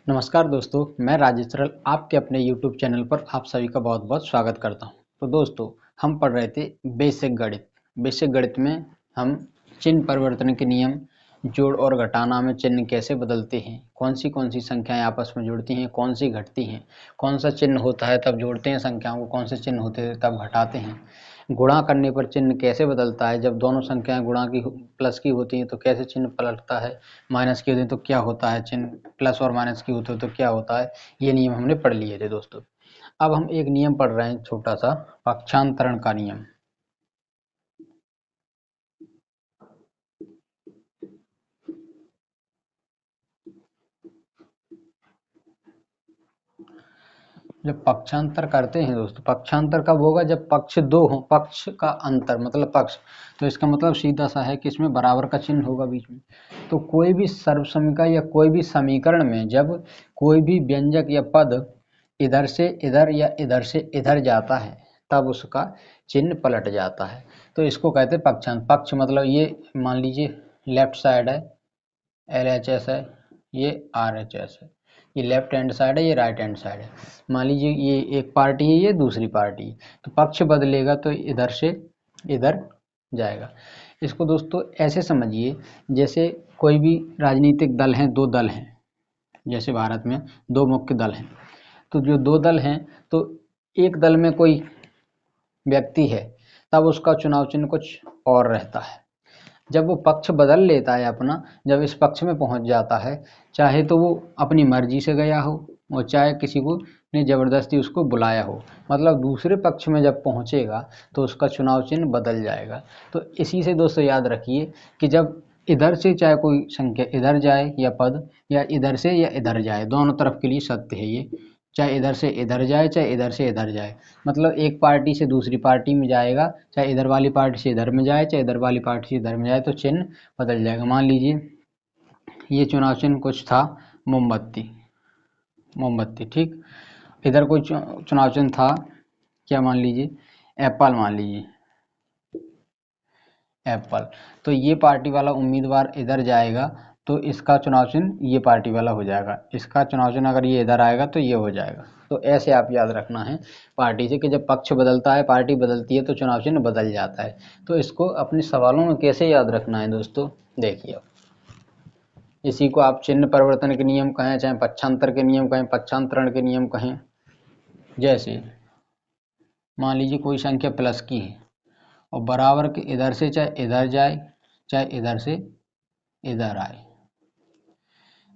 नमस्कार दोस्तों, मैं राजेश सरल आपके अपने YouTube चैनल पर आप सभी का बहुत बहुत स्वागत करता हूं। तो दोस्तों, हम पढ़ रहे थे बेसिक गणित। बेसिक गणित में हम चिन्ह परिवर्तन के नियम, जोड़ और घटाना में चिन्ह कैसे बदलते हैं, कौन सी संख्याएं आपस में जुड़ती हैं, कौन सी घटती हैं, कौन सा चिन्ह होता है तब जोड़ते हैं संख्याओं को, कौन से चिन्ह होते हैं तब घटाते हैं, गुणा करने पर चिन्ह कैसे बदलता है, जब दोनों संख्याएं गुणा की प्लस की होती हैं तो कैसे चिन्ह पलटता है, माइनस की होती है तो क्या होता है चिन्ह, प्लस और माइनस की होती है तो क्या होता है। ये नियम हमने पढ़ लिए थे दोस्तों। अब हम एक नियम पढ़ रहे हैं, छोटा सा पक्षांतरण का नियम। जब पक्षांतर करते हैं दोस्तों, पक्षांतर कब होगा, जब पक्ष दो हो, पक्ष का अंतर मतलब पक्ष, तो इसका मतलब सीधा सा है कि इसमें बराबर का चिन्ह होगा बीच में। तो कोई भी सर्वसमीकरण या कोई भी समीकरण में जब कोई भी व्यंजक या पद इधर से इधर या इधर से इधर जाता है तब उसका चिन्ह पलट जाता है। तो इसको कहते हैं पक्षांतर। पक्ष मतलब ये मान लीजिए लेफ्ट साइड है, LHS है, ये RHS है, ये लेफ्ट हैंड साइड है, ये राइट हैंड साइड है। मान लीजिए ये एक पार्टी है, ये दूसरी पार्टी है, तो पक्ष बदलेगा तो इधर से इधर जाएगा। इसको दोस्तों ऐसे समझिए, जैसे कोई भी राजनीतिक दल हैं, दो दल हैं, जैसे भारत में दो मुख्य दल हैं। तो जो दो दल हैं, तो एक दल में कोई व्यक्ति है तब उसका चुनाव चिन्ह कुछ और रहता है। जब वो पक्ष बदल लेता है अपना, जब इस पक्ष में पहुंच जाता है, चाहे तो वो अपनी मर्जी से गया हो और चाहे किसी को ने जबरदस्ती उसको बुलाया हो, मतलब दूसरे पक्ष में जब पहुंचेगा तो उसका चुनाव चिन्ह बदल जाएगा। तो इसी से दोस्तों याद रखिए कि जब इधर से चाहे कोई संख्या इधर जाए या पद, या इधर से या इधर जाए, दोनों तरफ के लिए सत्य है ये, चाहे इधर से इधर जाए चाहे इधर से इधर जाए, मतलब एक पार्टी से दूसरी पार्टी में जाएगा, चाहे इधर वाली पार्टी से इधर में जाए चाहे इधर वाली पार्टी से इधर में जाए, तो चिन्ह बदल जाएगा। मान लीजिए ये चुनाव चिन्ह कुछ था मोमबत्ती, मोमबत्ती, ठीक। इधर कोई चुनाव चिन्ह था क्या, मान लीजिए एप्पल, मान लीजिए एप्पल। तो ये पार्टी वाला उम्मीदवार इधर जाएगा तो इसका चुनाव चिन्ह ये पार्टी वाला हो जाएगा, इसका चुनाव चिन्ह अगर ये इधर आएगा तो ये हो जाएगा। तो ऐसे आप याद रखना है पार्टी से कि जब पक्ष बदलता है, पार्टी बदलती है तो चुनाव चिन्ह बदल जाता है। तो इसको अपने सवालों में कैसे याद रखना है दोस्तों, देखिए। इसी को आप चिन्ह परिवर्तन के नियम कहें, चाहे पक्षांतर के नियम कहें, पक्षांतरण के नियम कहें। जैसे मान लीजिए कोई संख्या प्लस की है और बराबर के इधर से चाहे इधर जाए चाहे इधर से इधर आए।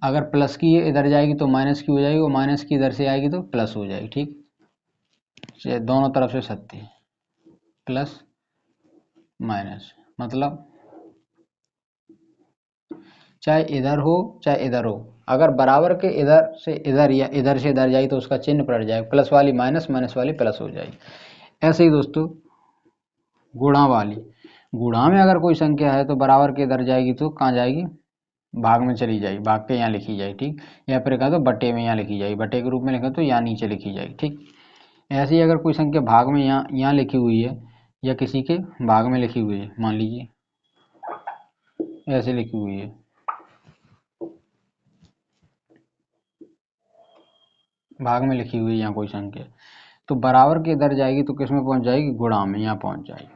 अगर प्लस की इधर जाएगी तो माइनस की हो जाएगी, और माइनस की इधर से आएगी तो प्लस हो जाएगी, ठीक। दोनों तरफ से सत्य है, प्लस माइनस, मतलब चाहे इधर हो चाहे इधर हो, अगर बराबर के इधर से इधर या इधर से इधर जाएगी तो उसका चिन्ह पलट जाएगा, प्लस वाली माइनस, माइनस वाली प्लस हो जाएगी। ऐसे ही दोस्तों गुणा वाली, गुणा में अगर कोई संख्या है तो बराबर के इधर जाएगी तो कहाँ जाएगी, भाग में चली जाएगी, भाग के यहाँ लिखी जाएगी, ठीक। या फिर कहा तो बटे में यहाँ लिखी जाएगी, बटे के रूप में लिखा तो यहाँ नीचे लिखी जाएगी, ठीक। ऐसे ही अगर कोई संख्या भाग में यहाँ लिखी हुई है या किसी के भाग में लिखी हुई है, मान लीजिए ऐसे लिखी हुई है, भाग में लिखी हुई है यहाँ कोई संख्या, तो बराबर के इधर जाएगी तो किस में पहुँच जाएगी, गुणा में, यहाँ पहुँच जाएगी,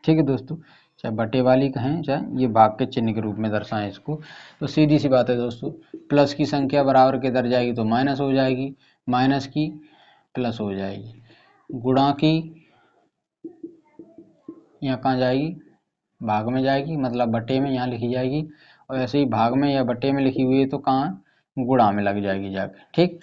ठीक है दोस्तों। चाहे बटे वाली कहें चाहे ये भाग के चिन्ह के रूप में दर्शाएं इसको, तो सीधी सी बात है दोस्तों, प्लस की संख्या बराबर के इधर जाएगी तो माइनस हो जाएगी, माइनस की प्लस हो जाएगी, गुणा की यहाँ कहाँ जाएगी, भाग में जाएगी, मतलब बटे में यहाँ लिखी जाएगी, और ऐसे ही भाग में या बटे में लिखी हुई है तो कहाँ गुणा में लग जाएगी जाके, ठीक।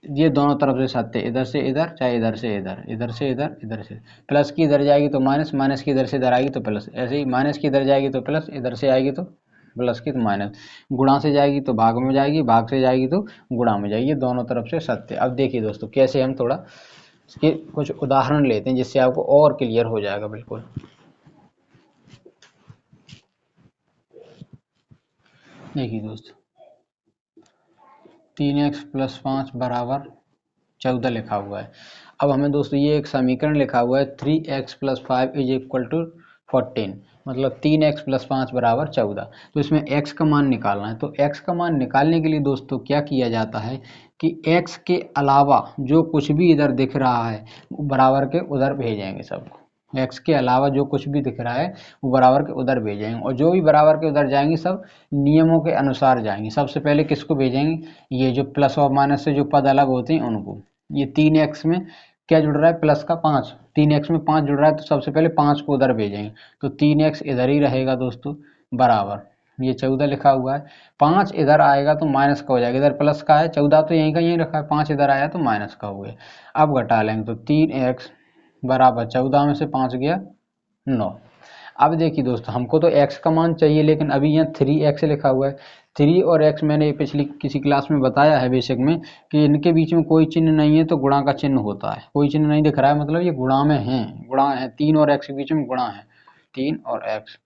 ये दोनों तरफ से सत्य, इधर से इधर चाहे इधर से इधर, इधर से इधर, इधर से, प्लस की इधर जाएगी तो माइनस, माइनस की इधर से इधर आएगी तो प्लस, ऐसे ही माइनस की इधर जाएगी तो प्लस, इधर से आएगी तो प्लस की तो माइनस, गुणा से जाएगी तो भाग में जाएगी, भाग से जाएगी तो गुणा में जाएगी, ये दोनों तरफ से सत्य। अब देखिए दोस्तों कैसे हम थोड़ा इसके कुछ उदाहरण लेते हैं जिससे आपको और क्लियर हो जाएगा बिल्कुल। देखिए दोस्तों 3x + 5 = 14 लिखा हुआ है। अब हमें दोस्तों ये एक समीकरण लिखा हुआ है 3x + 5 = 14, मतलब 3x प्लस 5 बराबर 14। तो इसमें x का मान निकालना है। तो x का मान निकालने के लिए दोस्तों क्या किया जाता है कि x के अलावा जो कुछ भी इधर दिख रहा है बराबर के उधर भेजेंगे सबको। x के अलावा जो कुछ भी दिख रहा है वो बराबर के उधर भेजेंगे, और जो भी बराबर के उधर जाएंगे सब नियमों के अनुसार जाएंगे। सबसे पहले किसको भेजेंगे, ये जो प्लस और माइनस से जो पद अलग होते हैं उनको। ये 3x में क्या जुड़ रहा है, प्लस का 5, 3x में 5 जुड़ रहा है, तो सबसे पहले 5 को उधर भेजेंगे, तो 3x इधर ही रहेगा दोस्तों बराबर, ये 14 लिखा हुआ है। 5 इधर आएगा तो माइनस का हो जाएगा, इधर प्लस का है, 14 तो यहीं का यहीं रखा है, 5 इधर आया तो माइनस का हो गया। अब घटा लेंगे तो 3x बराबर 14 में से 5 गया 9। अब देखिए दोस्तों, हमको तो x का मान चाहिए, लेकिन अभी यहाँ 3x लिखा हुआ है। 3 और x मैंने पिछली किसी क्लास में बताया है बेसिक में कि इनके बीच में कोई चिन्ह नहीं है तो गुणा का चिन्ह होता है। कोई चिन्ह नहीं दिख रहा है मतलब ये गुणा में है, गुणा है, 3 और x के बीच में गुणा है, 3 और x,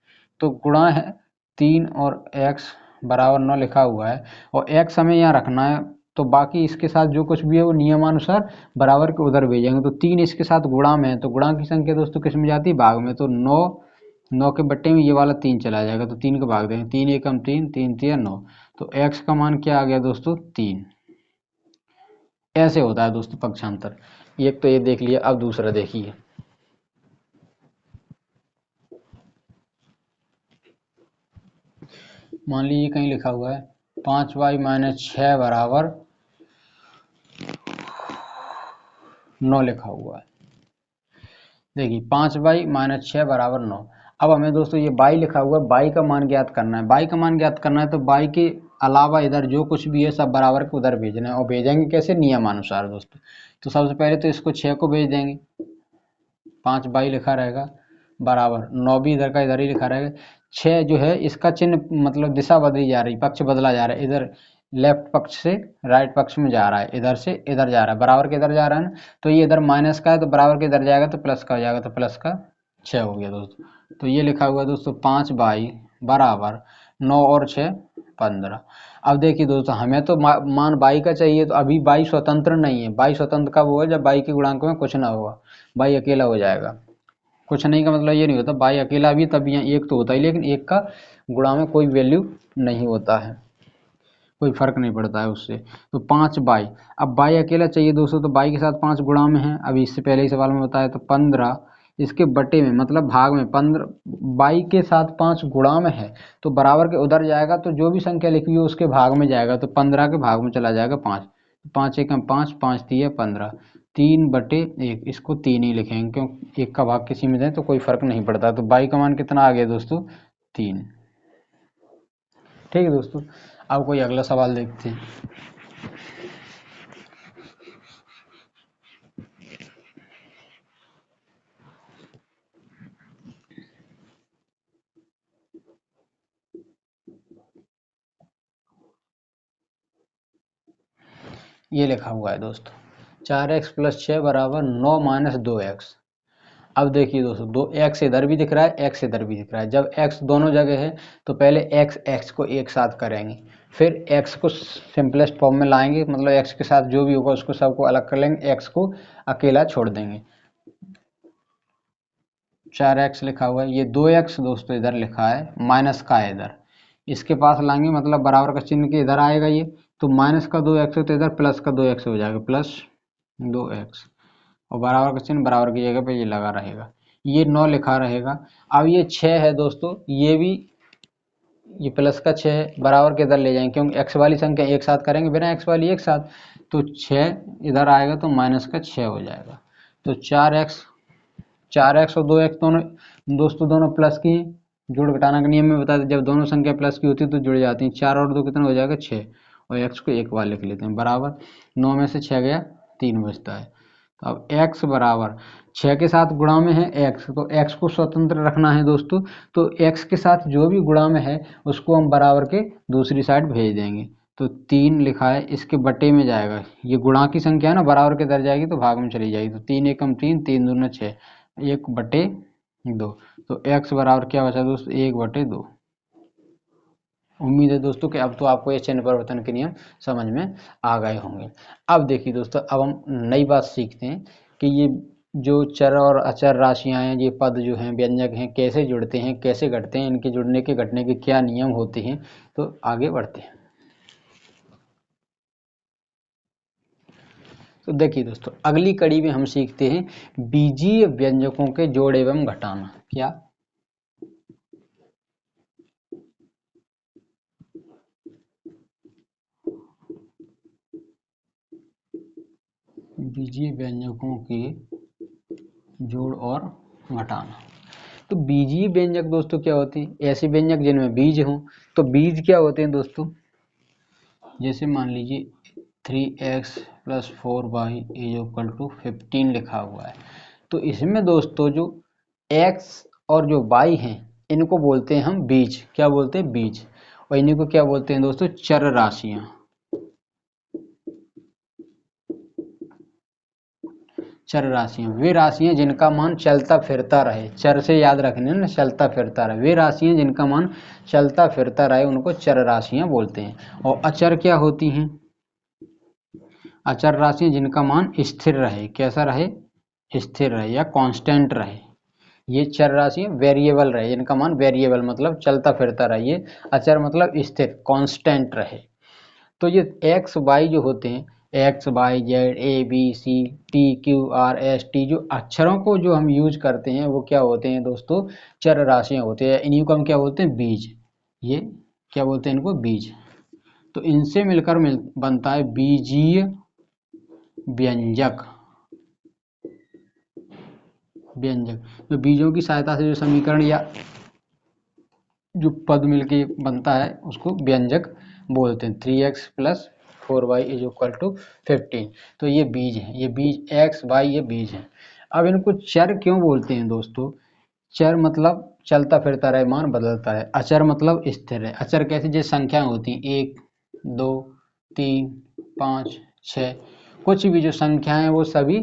तो गुणा है 3 और x बराबर 9 लिखा हुआ है, और x हमें यहाँ रखना है, तो बाकी इसके साथ जो कुछ भी है वो नियमानुसार बराबर के उधर भेजेंगे। तो 3 इसके साथ गुणा में है, तो गुणा की संख्या दोस्तों किस में जाती है, भाग में, तो 9 के बट्टे में ये वाला 3 चला जाएगा, तो 3 का भाग देंगे, 3 एकम 3, 3 तिया 9, तो x का मान क्या आ गया दोस्तों 3। ऐसे होता है दोस्तों पक्षांतर। एक तो ये देख लिया, अब दूसरा देखिए। मान लीजिए कहीं लिखा हुआ है 5y माइनस 6 बराबर 9 लिखा हुआ है। देखिए 5y माइनस 6 बराबर 9। अब हमें दोस्तों ये y लिखा हुआ है, y का मान ज्ञात करना है। y का मान ज्ञात करना है तो y के अलावा इधर जो कुछ भी है सब बराबर के उधर भेजना है, और भेजेंगे कैसे, नियमानुसार दोस्तों। तो सबसे पहले तो इसको 6 को भेज देंगे, 5y लिखा रहेगा बराबर 9 भी इधर का इधर ही लिखा रहेगा। 6 जो है इसका चिन्ह मतलब दिशा बदली जा रही, पक्ष बदला जा रहा है, इधर लेफ्ट पक्ष से राइट पक्ष में जा रहा है, इधर से इधर जा रहा है, बराबर के इधर जा रहा है ना, तो ये इधर माइनस का है तो बराबर के इधर जाएगा तो प्लस का हो जाएगा, तो प्लस का 6 हो गया दोस्तों। तो ये लिखा हुआ है दोस्तों 5y बराबर 9 और 6 15। अब देखिए दोस्तों, हमें तो मान y का चाहिए, तो अभी y स्वतंत्र नहीं है। y स्वतंत्र कब होगा, जब y के गुणांक में कुछ ना होगा, y अकेला हो जाएगा। कुछ नहीं का मतलब ये नहीं होता, y अकेला भी तब यहाँ एक तो होता है, लेकिन एक का गुणा में कोई वैल्यू नहीं होता है, कोई फर्क नहीं पड़ता है उससे। तो 5y, अब y अकेला चाहिए दोस्तों, तो y के साथ 5 गुणा में है, अभी इससे पहले ही सवाल में बताया, तो 15 इसके बटे में मतलब भाग में, 15 y के साथ 5 गुणा में है तो बराबर के उधर जाएगा, तो जो भी संख्या लिखी हो उसके भाग में जाएगा, तो 15 के भाग में चला जाएगा 5, 5 एकम 5, 5 तिया 15, 3/1, इसको 3 ही लिखेंगे क्योंकि एक का भाग किसी में दें तो कोई फर्क नहीं पड़ता। तो y का मान कितना आ गया दोस्तों 3। ठीक है दोस्तों, अब कोई अगला सवाल देखते हैं। ये लिखा हुआ है दोस्तों 4x प्लस 6 बराबर 9 माइनस 2x। अब देखिए दोस्तों, दो x इधर भी दिख रहा है, x इधर भी दिख रहा है। जब x दोनों जगह है तो पहले x को एक साथ करेंगे, फिर x को सिंपलेस्ट फॉर्म में लाएंगे, मतलब x के साथ जो भी होगा उसको सबको अलग कर लेंगे, x को अकेला छोड़ देंगे। 4x लिखा हुआ है, ये 2x दोस्तों इधर लिखा है, माइनस का है इधर, इसके पास लाएंगे मतलब बराबर का चिन्ह के इधर आएगा ये, तो माइनस का 2x है तो इधर प्लस का 2x हो जाएगा, प्लस 2x, और बराबर का चिन्ह बराबर की जगह पे ये लगा रहेगा, ये 9 लिखा रहेगा। अब ये 6 है दोस्तों, ये भी ये प्लस का 6 है, बराबर के इधर ले जाएंगे क्योंकि x वाली संख्या एक साथ करेंगे, बिना x वाली एक साथ, तो 6 इधर आएगा तो माइनस का 6 हो जाएगा। तो 4x और 2x दोनों दोस्तों दोनों प्लस की, जोड़ घटाना का नियम में बता दें, जब दोनों संख्या प्लस की होती है तो जुड़ जाती हैं। 4 और 2 कितना हो जाएगा 6, और x को एक बार लिख लेते हैं, बराबर 9 में से 6 गया 3 बचता है। तो अब x बराबर 6 के साथ गुणा में है x, तो x को स्वतंत्र रखना है दोस्तों, तो x के साथ जो भी गुणा में है उसको हम बराबर के दूसरी साइड भेज देंगे। तो 3 लिखा है, इसके बटे में जाएगा, ये गुणा की संख्या है ना, बराबर के दर जाएगी तो भाग में चली जाएगी, तो 3 एकम 3, 3 दूना 6, 1/2, तो x बराबर क्या बचा दोस्तों 1/2। उम्मीद है दोस्तों कि अब तो आपको ये चिन्ह परिवर्तन के नियम समझ में आ गए होंगे। अब देखिए दोस्तों, अब हम नई बात सीखते हैं कि ये जो चर और अचर राशियां हैं, ये पद जो हैं, व्यंजक हैं, कैसे जुड़ते हैं, कैसे घटते हैं, इनके जुड़ने के घटने के क्या नियम होते हैं। तो आगे बढ़ते हैं। तो देखिए दोस्तों, अगली कड़ी में हम सीखते हैं बीजीय व्यंजकों के जोड़ एवं घटाना। क्या? बीजीय व्यंजकों के जोड़ और घटाना। तो बीजीय व्यंजक दोस्तों क्या होते हैं? ऐसे व्यंजक जिनमें बीज हों। तो बीज क्या होते हैं दोस्तों? जैसे मान लीजिए 3x + 4y = 15 लिखा हुआ है। तो इसमें दोस्तों जो x और जो y हैं, इनको बोलते हैं हम बीज। क्या बोलते हैं? बीज। और इन्हीं को क्या बोलते हैं दोस्तों? चर राशियां। चर राशियां वे राशियां जिनका मान चलता फिरता रहे। चर से याद रखने ना, चलता फिरता रहे। वे राशियां जिनका मान चलता फिरता रहे उनको चर राशियां बोलते हैं। और अचर क्या होती हैं? अचर राशियां जिनका मान स्थिर रहे। कैसा रहे? स्थिर रहे या कांस्टेंट रहे। ये चर राशियां वेरिएबल रहे, जिनका मान वेरिएबल मतलब चलता फिरता रहे। ये अचर मतलब स्थिर, कांस्टेंट रहे। तो ये एक्स वाई जो होते हैं, X Y Z A B C T Q R S T, जो अक्षरों को जो हम यूज करते हैं वो क्या होते हैं दोस्तों? चर राशियां होते हैं। इन्हीं को हम क्या बोलते हैं? बीज। ये क्या बोलते हैं इनको? बीज। तो इनसे मिलकर बनता है बीजीय व्यंजक। व्यंजक तो बीजों की सहायता से जो समीकरण या जो पद मिलके बनता है उसको व्यंजक बोलते हैं। 3x + 4y = 15। तो ये बीज है, ये बीज x y ये बीज है। अब इनको चर क्यों बोलते हैं दोस्तों? चर मतलब चलता फिरता रहे, मान बदलता है। अचर मतलब स्थिर है। अचर कैसे? जैसे संख्याएं होती हैं 1 2 3 5 6, कुछ भी जो संख्याएं वो सभी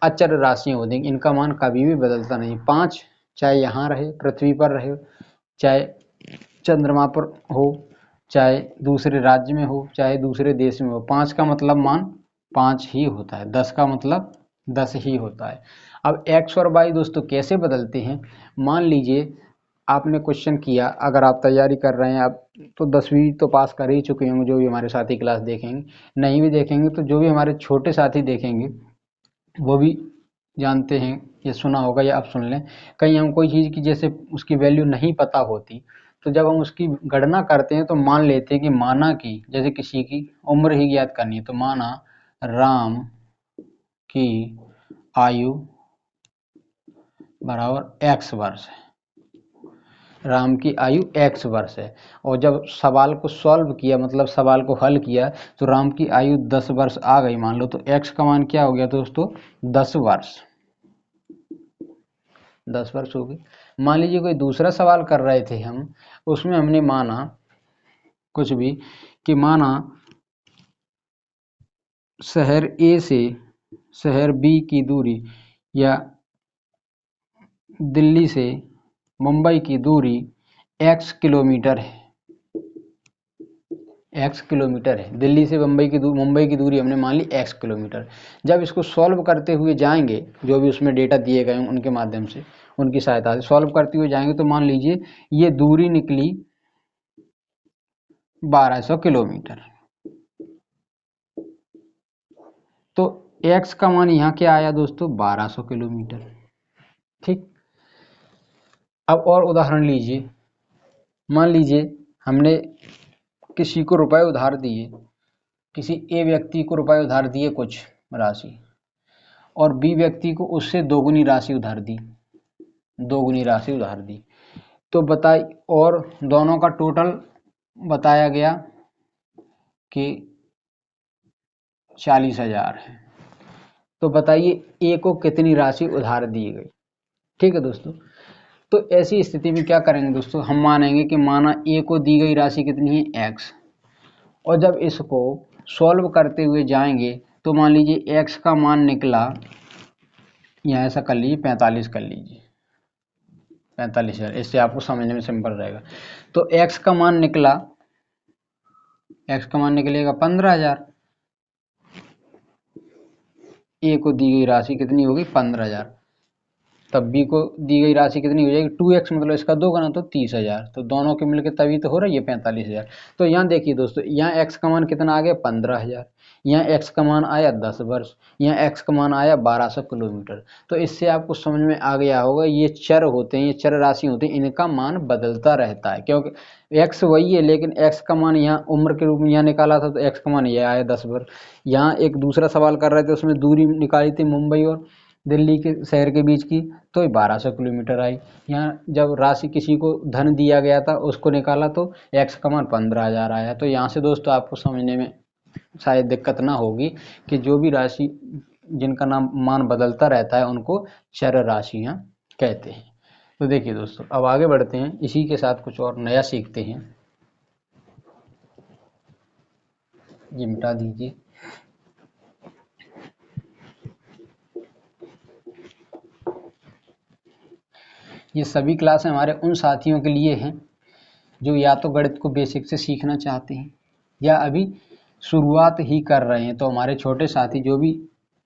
अचर राशियां होती हैं। इनका मान कभी भी बदलता नहीं। 5 चाहे यहाँ रहे, पृथ्वी पर रहे, चाहे चंद्रमा पर हो, चाहे दूसरे राज्य में हो, चाहे दूसरे देश में हो, 5 का मतलब मान 5 ही होता है। 10 का मतलब 10 ही होता है। अब एक्स और वाई दोस्तों कैसे बदलते हैं? मान लीजिए आपने क्वेश्चन किया, अगर आप तैयारी कर रहे हैं आप तो 10वीं तो पास कर ही चुके होंगे, जो भी हमारे साथी क्लास देखेंगे। नहीं भी देखेंगे तो जो भी हमारे छोटे साथी देखेंगे वो भी जानते हैं, ये सुना होगा या आप सुन लें। कहीं हम कोई चीज़ की जैसे उसकी वैल्यू नहीं पता होती, तो जब हम उसकी गणना करते हैं तो मान लेते हैं कि माना कि जैसे किसी की उम्र ही ज्ञात करनी है, तो माना राम की आयु बराबर x वर्ष है। राम की आयु x वर्ष है। और जब सवाल को सॉल्व किया, मतलब सवाल को हल किया, तो राम की आयु 10 वर्ष आ गई मान लो, तो x का मान क्या हो गया दोस्तों? 10 वर्ष। 10 वर्ष हो गई। मान लीजिए कोई दूसरा सवाल कर रहे थे हम, उसमें हमने माना कुछ भी, कि माना शहर ए से शहर बी की दूरी या दिल्ली से मुंबई की दूरी x किलोमीटर है। x किलोमीटर है। दिल्ली से मुंबई की दूरी हमने मान ली x किलोमीटर। जब इसको सॉल्व करते हुए जाएंगे, जो भी उसमें डेटा दिए गए हैं उनके माध्यम से, उनकी सहायता से सॉल्व करते हुए जाएंगे, तो मान लीजिए ये दूरी निकली 1200 किलोमीटर। तो x का मान यहाँ क्या आया दोस्तों? 1200 किलोमीटर। ठीक। अब और उदाहरण लीजिए। मान लीजिए हमने किसी को रुपए उधार दिए, किसी ए व्यक्ति को रुपए उधार दिए कुछ राशि, और बी व्यक्ति को उससे दोगुनी राशि उधार दी, दोगुनी राशि उधार दी। तो बताइए, और दोनों का टोटल बताया गया कि 40,000 है। तो बताइए ए को कितनी राशि उधार दी गई? ठीक है दोस्तों। तो ऐसी स्थिति में क्या करेंगे दोस्तों? हम मानेंगे कि माना ए को दी गई राशि कितनी है? x। और जब इसको सॉल्व करते हुए जाएंगे तो मान लीजिए x का मान निकला, यहाँ ऐसा कर लीजिए 45 कर लीजिए, 45,000, इससे आपको समझने में सिंपल रहेगा। तो x का मान निकला, x का मान निकलेगा 15,000। ए को दी गई राशि कितनी होगी 15,000, तब बी को दी गई राशि कितनी हो जाएगी 2x, मतलब इसका 2 गुना तो 30,000, तो दोनों के मिलकर तभी तो हो रहा है ये 45,000। तो यहाँ देखिए दोस्तों, यहाँ x का मान कितना आ गया 15,000, यहाँ x का मान आया 10 वर्ष, यहाँ x का मान आया 1200 किलोमीटर। तो इससे आपको समझ में आ गया होगा ये चर होते हैं, ये चर राशि होते हैं, इनका मान बदलता रहता है, क्योंकि x वही है लेकिन x का मान यहाँ उम्र के रूप में यहाँ निकाला था तो x का मान ये आया 10 वर्ष। यहाँ एक दूसरा सवाल कर रहे थे, उसमें दूरी निकाली थी मुंबई और दिल्ली के शहर के बीच की, तो 1200 किलोमीटर आई। यहाँ जब राशि किसी को धन दिया गया था उसको निकाला तो x का मान 15,000 आया। तो यहाँ से दोस्तों आपको समझने में शायद दिक्कत ना होगी कि जो भी राशि जिनका नाम मान बदलता रहता है उनको चर राशियाँ कहते हैं। तो देखिए दोस्तों, अब आगे बढ़ते हैं, इसी के साथ कुछ और नया सीखते हैं। ये मिटा दीजिए। ये सभी क्लासें हमारे उन साथियों के लिए हैं जो या तो गणित को बेसिक से सीखना चाहते हैं या अभी शुरुआत ही कर रहे हैं। तो हमारे छोटे साथी जो भी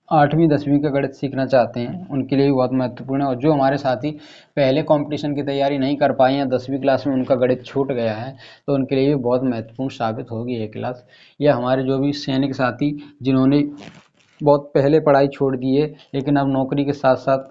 8वीं 10वीं का गणित सीखना चाहते हैं उनके लिए भी बहुत महत्वपूर्ण है। और जो हमारे साथी पहले कंपटीशन की तैयारी नहीं कर पाए या 10वीं क्लास में उनका गणित छूट गया है तो उनके लिए भी बहुत महत्वपूर्ण साबित होगी ये क्लास। या हमारे जो भी सैनिक साथी जिन्होंने बहुत पहले पढ़ाई छोड़ दी है लेकिन अब नौकरी के साथ साथ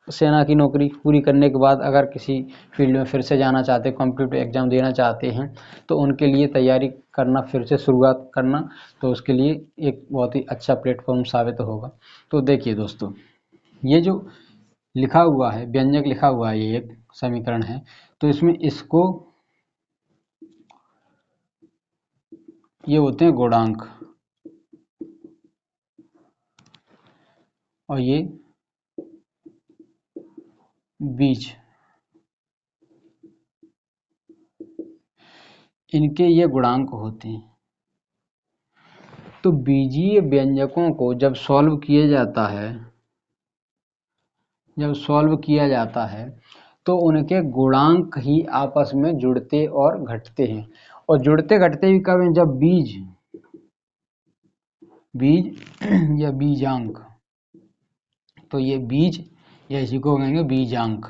सेना की नौकरी पूरी करने के बाद अगर किसी फील्ड में फिर से जाना चाहते हैं, कॉम्पिटिटिव एग्जाम देना चाहते हैं, तो उनके लिए तैयारी करना, फिर से शुरुआत करना, तो उसके लिए एक बहुत ही अच्छा प्लेटफॉर्म साबित होगा। तो देखिए दोस्तों, ये जो लिखा हुआ है व्यंजक लिखा हुआ है, ये एक समीकरण है, तो इसमें इसको ये होते हैं गुणांक और ये बीज, इनके ये गुणांक होते हैं। तो बीजीय व्यंजकों को जब सॉल्व किया जाता है तो उनके गुणांक ही आपस में जुड़ते और घटते हैं। और जुड़ते घटते भी कब हैं, जब बीज या बीजांक, तो ये बीज या इसी को कहेंगे बीजांक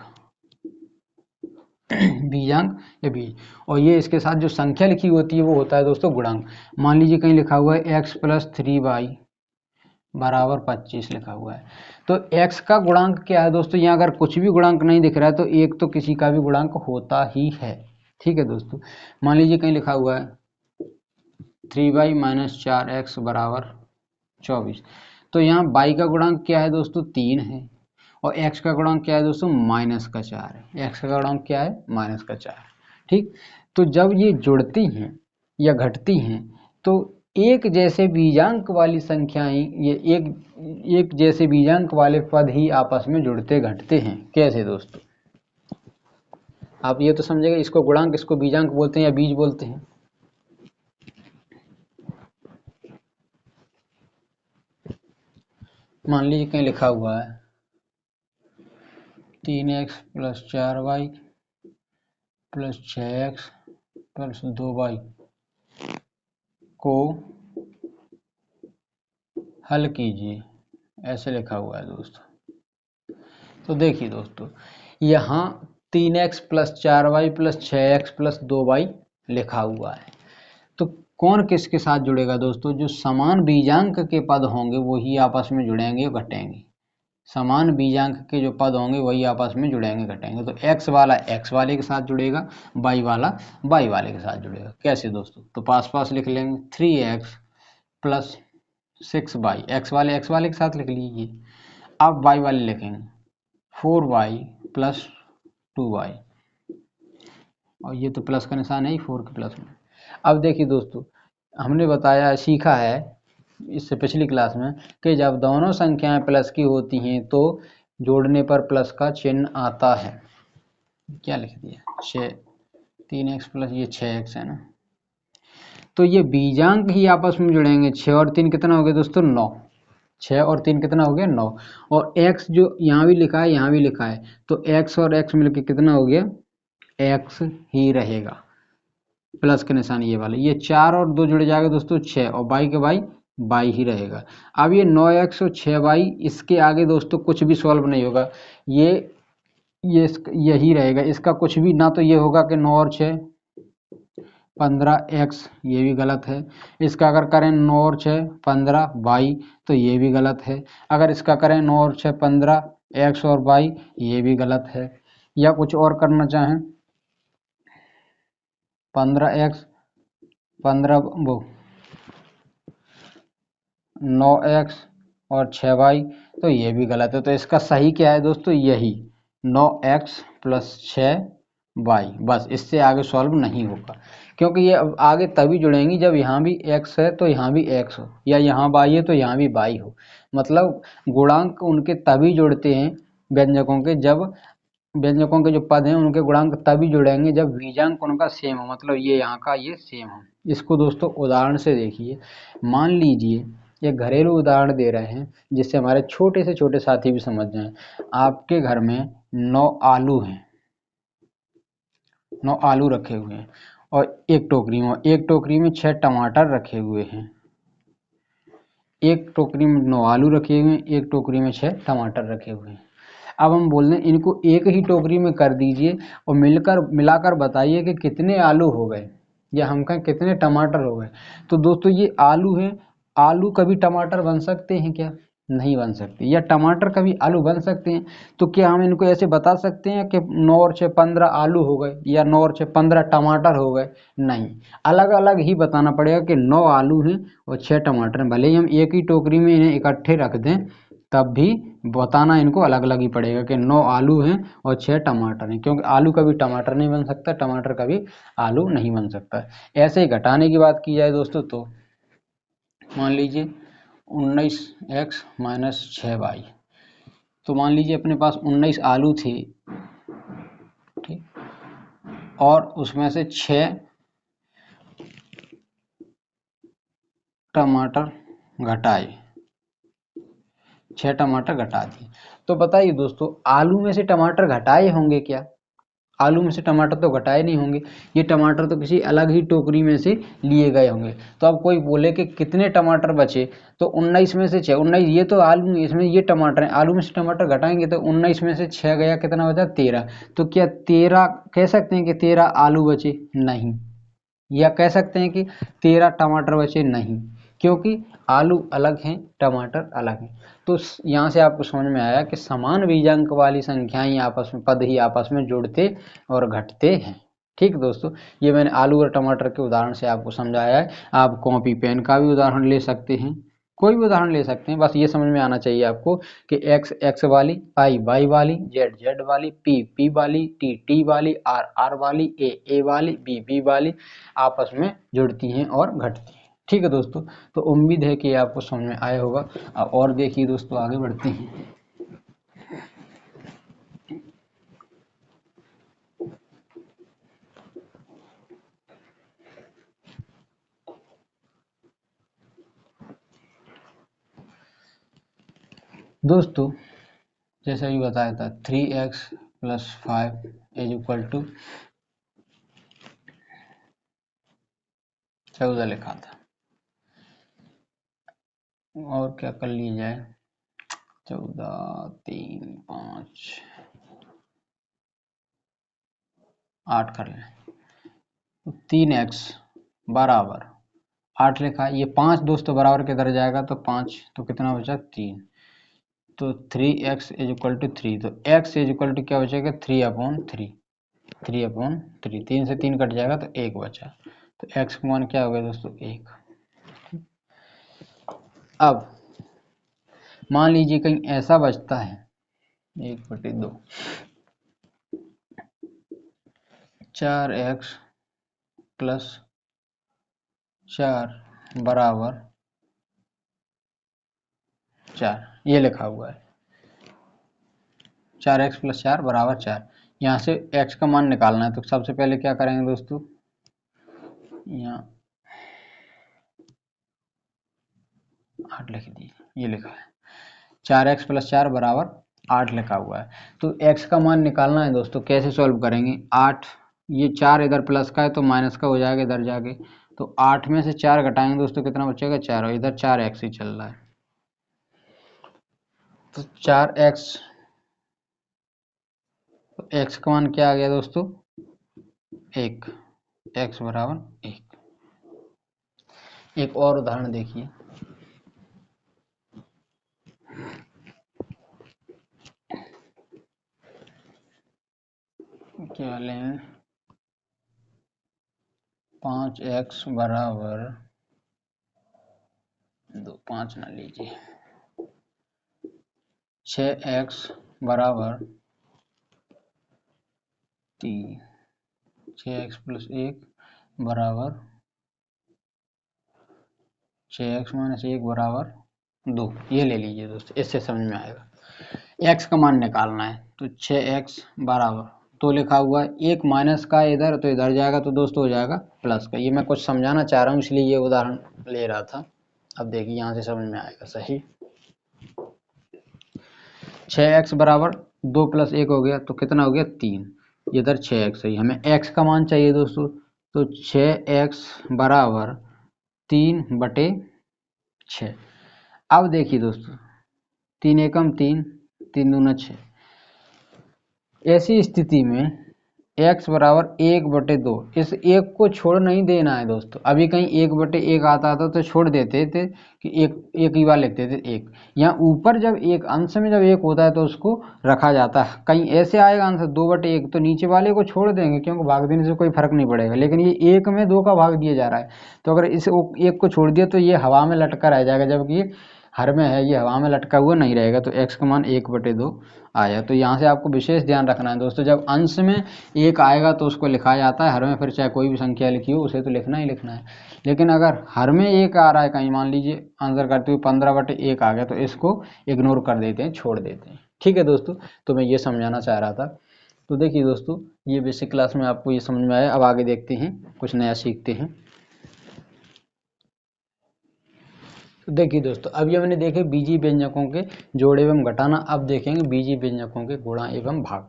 या बीज, और ये इसके साथ जो संख्या लिखी होती है वो होता है दोस्तों गुणांक। मान लीजिए कहीं लिखा हुआ है x + 3y बराबर 25 लिखा हुआ है, तो x का गुणांक क्या है दोस्तों, यहाँ अगर कुछ भी गुणांक नहीं दिख रहा है तो एक तो किसी का भी गुणांक होता ही है। ठीक है दोस्तों, मान लीजिए कहीं लिखा हुआ है 3y - 4x बराबर 24, तो यहाँ y का गुणांक क्या है दोस्तों 3 है और x का गुणांक क्या है दोस्तों -4 है। x का गुणांक क्या है -4। ठीक, तो जब ये जुड़ती हैं या घटती हैं तो एक जैसे बीजांक वाली संख्याएं, ये एक जैसे बीजांक वाले पद ही आपस में जुड़ते घटते हैं। कैसे दोस्तों, आप ये तो समझेगा, इसको गुणांक इसको बीजांक बोलते हैं या बीज बोलते हैं। मान लीजिए कहीं लिखा हुआ है 3x + 4y + 6x + 2y को हल कीजिए, ऐसे लिखा हुआ है दोस्तों। तो देखिए दोस्तों, यहाँ 3x + 4y + 6x + 2y लिखा हुआ है, तो कौन किसके साथ जुड़ेगा दोस्तों, जो समान बीजांक के पद होंगे वही आपस में जुड़ेंगे और घटेंगे। समान बीजांक के जो पद होंगे वही आपस में जुड़ेंगे घटेंगे। तो x वाला x वाले के साथ जुड़ेगा, y वाला y वाले के साथ जुड़ेगा। कैसे दोस्तों, तो पास पास लिख लेंगे 3x + 6y, x वाले के साथ लिख लीजिए। अब y वाले लिखेंगे 4y + 2y, और ये तो प्लस का निशान है ही 4 के प्लस में। अब देखिए दोस्तों, हमने बताया सीखा है इससे पिछली क्लास में कि जब दोनों संख्याएं प्लस की होती हैं तो जोड़ने पर प्लस का चिन्ह आता है। क्या लिख दिया 3x + ये 6x है ना, तो ये बीजांक ही आपस में जुड़ेंगे। 6 और 3 कितना हो गया दोस्तों 9, 6 और 3 कितना हो गया 9, और x जो यहाँ भी लिखा है यहाँ भी लिखा है, तो x और x मिलकर कितना हो गया x ही रहेगा, प्लस के निशान ये वाला। ये 4 और 2 जुड़ जाएगा दोस्तों 6, और y के y वाई ही रहेगा। अब ये 9x और 6y, इसके आगे दोस्तों कुछ भी सॉल्व नहीं होगा, ये यही रहेगा, इसका कुछ भी ना तो ये होगा कि 9 और 6 15x, ये भी गलत है। इसका अगर करें 9 और 6 15y, तो ये भी गलत है। अगर इसका करें 9 और 6 15x और y, ये भी गलत है। या कुछ और करना चाहें, 15x 15 वो 9x और 6y, तो ये भी गलत है। तो इसका सही क्या है दोस्तों, यही 9x प्लस 6y, बस इससे आगे सॉल्व नहीं होगा, क्योंकि ये अब आगे तभी जुड़ेंगी जब यहाँ भी x है तो यहाँ भी x हो, या यहाँ y है तो यहाँ भी y हो। मतलब गुणांक उनके तभी जुड़ते हैं व्यंजकों के, जब व्यंजकों के जो पद हैं उनके गुणांक तभी जुड़ेंगे जब बीजांक उनका सेम हो, मतलब ये यहाँ का ये सेम हो। इसको दोस्तों उदाहरण से देखिए। मान लीजिए ये घरेलू उदाहरण दे रहे हैं जिससे हमारे छोटे से छोटे साथी भी समझ जाएं। आपके घर में 9 आलू हैं, 9 आलू रखे हुए हैं, और एक टोकरी में 6 टमाटर रखे हुए हैं। एक टोकरी में 9 आलू रखे हुए हैं, एक टोकरी में 6 टमाटर रखे हुए हैं। अब हम बोल रहे हैं इनको एक ही टोकरी में कर दीजिए और मिलाकर बताइए कि कितने आलू हो गए, या हम कहें कितने टमाटर हो गए। तो दोस्तों ये आलू हैं, आलू कभी टमाटर बन सकते हैं क्या, नहीं बन सकते। या टमाटर कभी आलू बन सकते हैं। तो क्या हम इनको ऐसे बता सकते हैं कि 9 और 6 15 आलू हो गए, या 9 और 6 15 टमाटर हो गए, नहीं। अलग अलग ही बताना पड़ेगा कि 9 आलू हैं और 6 टमाटर हैं। भले ही हम एक ही टोकरी में इन्हें इकट्ठे रख दें, तब भी बताना इनको अलग अलग ही पड़ेगा कि 9 आलू हैं और 6 टमाटर हैं, क्योंकि आलू कभी टमाटर नहीं बन सकता, टमाटर कभी आलू नहीं बन सकता। ऐसे ही घटाने की बात की जाए दोस्तों, तो मान लीजिए 19x माइनस 6y, तो मान लीजिए अपने पास 19 आलू थे, ठीक, और उसमें से 6 टमाटर घटाए, 6 टमाटर घटा दिए। तो बताइए दोस्तों, आलू में से टमाटर घटाए होंगे क्या, आलू में से टमाटर तो घटाए नहीं होंगे, ये टमाटर तो किसी अलग ही टोकरी में से लिए गए होंगे। तो अब कोई बोले कि कितने टमाटर बचे, तो 19 में से 6, 19 ये तो आलू, इसमें ये टमाटर है, आलू में से टमाटर घटाएंगे तो 19 में से 6 गया, कितना बचा 13। तो क्या 13 कह सकते हैं कि 13 आलू बचे, नहीं। या कह सकते हैं कि 13 टमाटर बचे, नहीं, क्योंकि आलू अलग हैं, टमाटर अलग हैं। तो यहाँ से आपको समझ में आया कि समान बीजांक वाली संख्याएं आपस में, पद ही आपस में जुड़ते और घटते हैं। ठीक दोस्तों, ये मैंने आलू और टमाटर के उदाहरण से आपको समझाया है। आप कॉपी पेन का भी उदाहरण ले सकते हैं, कोई भी उदाहरण ले सकते हैं, बस ये समझ में आना चाहिए आपको कि x x वाली, y y वाली, z z वाली, p p वाली, t t वाली, r r वाली, a a वाली, b b वाली आपस में जुड़ती हैं और घटती हैं। ठीक है दोस्तों, तो उम्मीद है कि आपको समझ में आया होगा। और देखिए दोस्तों, आगे बढ़ते हैं। दोस्तों जैसा भी बताया था, 3x plus 5 is equal to 14 लिखा था, और क्या कर लिया जाए, 14 3 5 8 कर लें, तो 3x बराबर 8 लिखा। ये 5 दोस्तों बराबर किधर जाएगा, तो 5, तो कितना बचा 3, तो 3x इज इक्वल टू 3, तो x इज इक्वल टू क्या बचेगा 3/3, 3/3, 3 से 3 कट जाएगा तो 1 बचा। तो x का मान क्या हो गया दोस्तों 1। अब मान लीजिए कहीं ऐसा बचता है 1/2, 4x प्लस 4 बराबर 4, ये लिखा हुआ है 4x प्लस 4 बराबर 4। यहाँ से x का मान निकालना है, तो सबसे पहले क्या करेंगे दोस्तों, यहाँ 8 लिख दीजिए, ये लिखा है 4x प्लस 4 बराबर 8 लिखा हुआ है। तो x का मान निकालना है दोस्तों, कैसे सॉल्व करेंगे, 8, ये 4 इधर प्लस का है तो माइनस का हो जाएगा इधर जाके, तो 8 में से 4 घटाएंगे दोस्तों कितना बचेगा 4, और इधर 4x ही चल रहा है। तो 4x, तो x का मान क्या आ गया दोस्तों 1, x बराबर 1। एक और उदाहरण देखिए, क्या लें 5x बराबर 2, 5 ना लीजिए, 6x बराबर 3, 6x प्लस 1 बराबर 6x माइनस 1 बराबर 2, ये ले लीजिए दोस्तों, इससे समझ में आएगा। x का मान निकालना है, तो 6x बराबर 2 लिखा हुआ है, 1 माइनस का इधर तो इधर जाएगा, तो दोस्तों हो जाएगा प्लस का। ये मैं कुछ समझाना चाह रहा हूँ इसलिए ये उदाहरण ले रहा था। अब देखिए यहाँ से समझ में आएगा सही। 6x बराबर 2 प्लस 1 हो गया, तो कितना हो गया 3, इधर 6x है, हमें x का मान चाहिए दोस्तों, तो 6x बराबर 3/6। अब देखिए दोस्तों 3 एकम 3, 3 दूना 6, ऐसी स्थिति में x बराबर 1/2, इस एक को छोड़ नहीं देना है दोस्तों। अभी कहीं 1/1 आता था तो छोड़ देते थे कि एक ही बार लिखते थे 1। यहाँ ऊपर जब एक अंश में जब 1 होता है तो उसको रखा जाता है, कहीं ऐसे आएगा आंसर 2/1 तो नीचे वाले को छोड़ देंगे, क्योंकि भाग देने से कोई फर्क नहीं पड़ेगा। लेकिन ये 1 में 2 का भाग दिया जा रहा है, तो अगर इस 1 को छोड़ दिया तो ये हवा में लटका रह जाएगा, जबकि ये हर में है, ये हवा में लटका हुआ नहीं रहेगा। तो x का मान 1/2 आया। तो यहाँ से आपको विशेष ध्यान रखना है दोस्तों, जब अंश में 1 आएगा तो उसको लिखा जाता है, हर में फिर चाहे कोई भी संख्या लिखी हो उसे तो लिखना ही लिखना है। लेकिन अगर हर में 1 आ रहा है, कहीं मान लीजिए आंसर करते हुए 15/1 आ गया, तो इसको इग्नोर कर देते हैं, छोड़ देते हैं। ठीक है दोस्तों, तो मैं ये समझाना चाह रहा था। तो देखिए दोस्तों, ये बेसिक क्लास में आपको ये समझ में आया। अब आगे देखते हैं, कुछ नया सीखते हैं। तो देखिए दोस्तों, अभी हमने देखे बीजीय व्यंजकों के जोड़ एवं घटाना, अब देखेंगे बीजीय व्यंजकों के गुणा एवं भाग।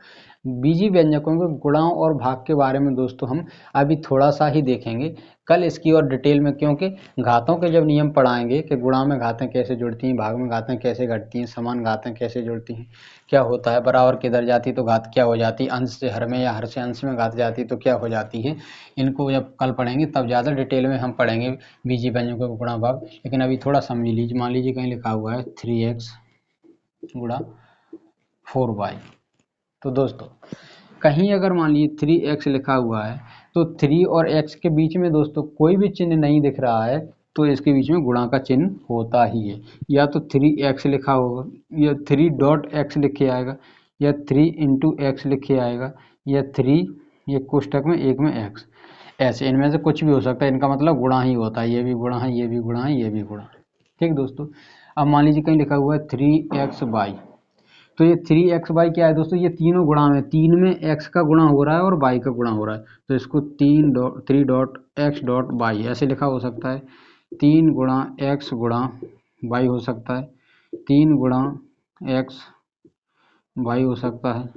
बीजीय व्यंजकों के गुणाओं और भाग के बारे में दोस्तों हम अभी थोड़ा सा ही देखेंगे, कल इसकी और डिटेल में, क्योंकि घातों के जब नियम पढ़ाएंगे कि गुणा में घातें कैसे जुड़ती हैं, भाग में घातें कैसे घटती हैं, समान घातें कैसे जुड़ती हैं, क्या होता है, बराबर किधर जाती तो घात क्या हो जाती, अंश से हर में या हर से अंश में घात जाती तो क्या हो जाती है, इनको जब कल पढ़ेंगे तब ज़्यादा डिटेल में हम पढ़ेंगे बीजीय व्यंजकों के गुणा भाग। लेकिन अभी थोड़ा समझ लीजिए, मान लीजिए कहीं लिखा हुआ है 3x गुणा 4y। तो दोस्तों कहीं अगर मान लीजिए 3x लिखा हुआ है, तो 3 और x के बीच में दोस्तों कोई भी चिन्ह नहीं दिख रहा है, तो इसके बीच में गुणा का चिन्ह होता ही है। या तो 3x लिखा होगा, या 3.x लिखे आएगा, या 3 इंटू एक्स लिखे आएगा, या 3 ये कोष्टक में 1 में x, ऐसे इनमें से कुछ भी हो सकता है, इनका मतलब गुणा ही होता है। ये भी गुणा है, ये भी गुणा है, ये भी गुणा है। ठीक दोस्तों, अब मान लीजिए कहीं लिखा हुआ है 3xy, तो ये 3xy क्या है दोस्तों, ये तीनों गुणा में, 3 में x का गुणा हो रहा है और y का गुणा हो रहा है, तो इसको 3.x.y ऐसे लिखा हो सकता है। 3 गुणा x गुणा y हो सकता है, 3 गुणा x y हो सकता है,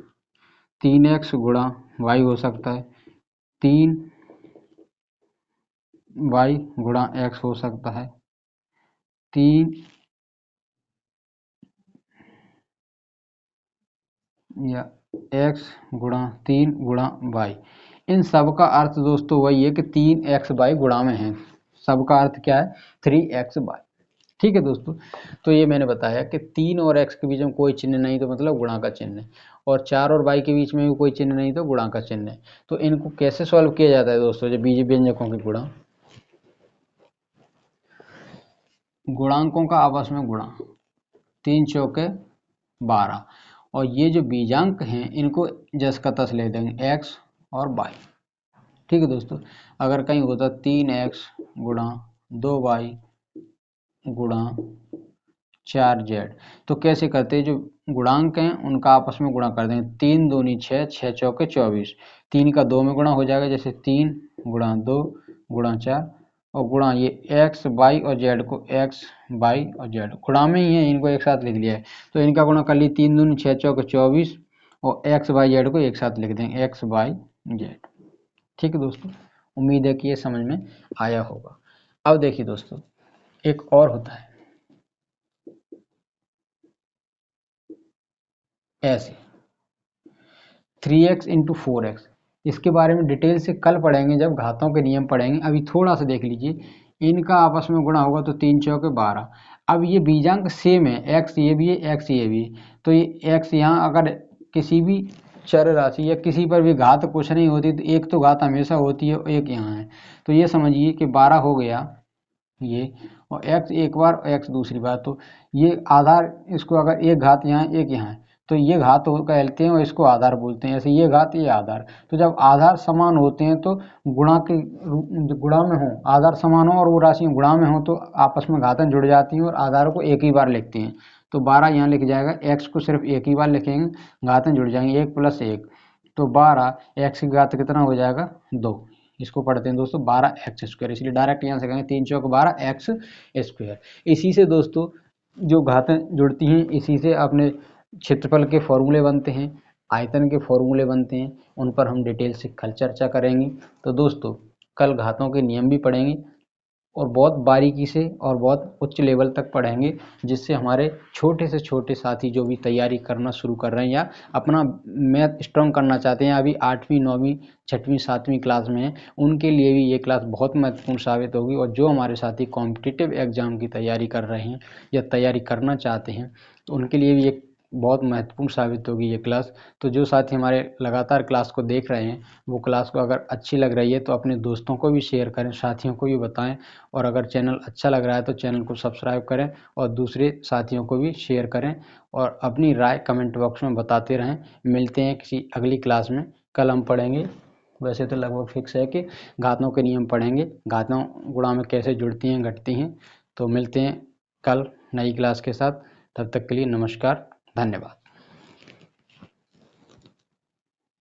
3x गुणा y हो सकता है, 3 y गुणा x हो सकता है, 3 या x गुणा 3 गुणा y। इन सब का अर्थ दोस्तों वही है कि 3xy गुणा में है। सबका अर्थ क्या है 3xy। ठीक है दोस्तों, तो ये मैंने बताया कि 3 और x के बीच में कोई चिन्ह नहीं तो मतलब गुणा का चिन्ह है, और 4 और y के बीच में भी कोई चिन्ह नहीं तो गुणा का चिन्ह है। तो इनको कैसे सॉल्व किया जाता है दोस्तों, जब बीजीय व्यंजकों के गुणा, गुणांकों का आपस में गुणा, 3 चौके 12, और ये जो बीजांक हैं इनको जस का तस ले देंगे x और y। ठीक है दोस्तों, अगर कहीं होता 3x गुणा 2y गुणा 4z, तो कैसे करते हैं, जो गुणांक हैं उनका आपस में गुणा कर देंगे, 3 दूनी 6, 6 चौके 24, 3 का 2 में गुणा हो जाएगा, जैसे 3 गुणा 2 गुणा 4, और गुणा ये x y और z को x y और z गुणा में ही है, इनको एक साथ लिख लिया है, तो इनका गुणा कर लिए, 3 दूनी 6 चौके 24, और x y z को एक साथ लिख देंगे x y z। ठीक है दोस्तों, उम्मीद है कि ये समझ में आया होगा। अब देखिए दोस्तों, एक और होता है ऐसे 3x इंटू 4x। इसके बारे में डिटेल से कल पढ़ेंगे जब घातों के नियम पढ़ेंगे। अभी थोड़ा सा देख लीजिए, इनका आपस में गुणा होगा तो 3 चौके 12। अब ये बीजांक सेम है, x ये भी है, x ये भी है, तो ये x यहाँ अगर किसी भी चर राशि या किसी पर भी घात कुछ नहीं होती तो एक तो घात हमेशा होती है, एक यहाँ है। तो ये समझिए कि 12 हो गया ये, और x एक बार और x दूसरी बार। तो ये आधार, इसको अगर एक घात यहाँ एक यहाँ है तो ये घात कहते हैं और इसको आधार बोलते हैं। ऐसे ये घात ये आधार। तो जब आधार समान होते हैं तो गुणा में हो, आधार समान हो और वो राशि गुणा में हो तो आपस में घातन जुड़ जाती हैं और आधार को एक ही बार लिखते हैं। तो 12 यहाँ लिख जाएगा, x को सिर्फ एक ही बार लिखेंगे, घातन जुड़ जाएंगे, 1 + 1 तो 12, x की घात कितना हो जाएगा 2। इसको पढ़ते हैं दोस्तों 12x², इसलिए डायरेक्ट यहाँ से कहेंगे 3 चौक 12x²। इसी से दोस्तों जो घातें जुड़ती हैं, इसी से अपने क्षेत्रफल के फॉर्मूले बनते हैं, आयतन के फॉर्मूले बनते हैं, उन पर हम डिटेल से कल चर्चा करेंगे। तो दोस्तों कल घातों के नियम भी पढ़ेंगे और बहुत बारीकी से और बहुत उच्च लेवल तक पढ़ेंगे, जिससे हमारे छोटे से छोटे साथी जो भी तैयारी करना शुरू कर रहे हैं या अपना मैथ स्ट्रॉन्ग करना चाहते हैं, अभी 8वीं 9वीं 6वीं 7वीं क्लास में हैं, उनके लिए भी ये क्लास बहुत महत्वपूर्ण साबित होगी। और जो हमारे साथी कॉम्पिटिटिव एग्जाम की तैयारी कर रहे हैं या तैयारी करना चाहते हैं तो उनके लिए भी एक बहुत महत्वपूर्ण साबित होगी ये क्लास। तो जो साथी हमारे लगातार क्लास को देख रहे हैं, वो क्लास को अगर अच्छी लग रही है तो अपने दोस्तों को भी शेयर करें, साथियों को भी बताएं, और अगर चैनल अच्छा लग रहा है तो चैनल को सब्सक्राइब करें और दूसरे साथियों को भी शेयर करें और अपनी राय कमेंट बॉक्स में बताते रहें। मिलते हैं किसी अगली क्लास में। कल हम पढ़ेंगे, वैसे तो लगभग फिक्स है कि घातों के नियम पढ़ेंगे, घातों गुणा में कैसे जुड़ती हैं घटती हैं। तो मिलते हैं कल नई क्लास के साथ, तब तक के लिए नमस्कार, धन्यवाद।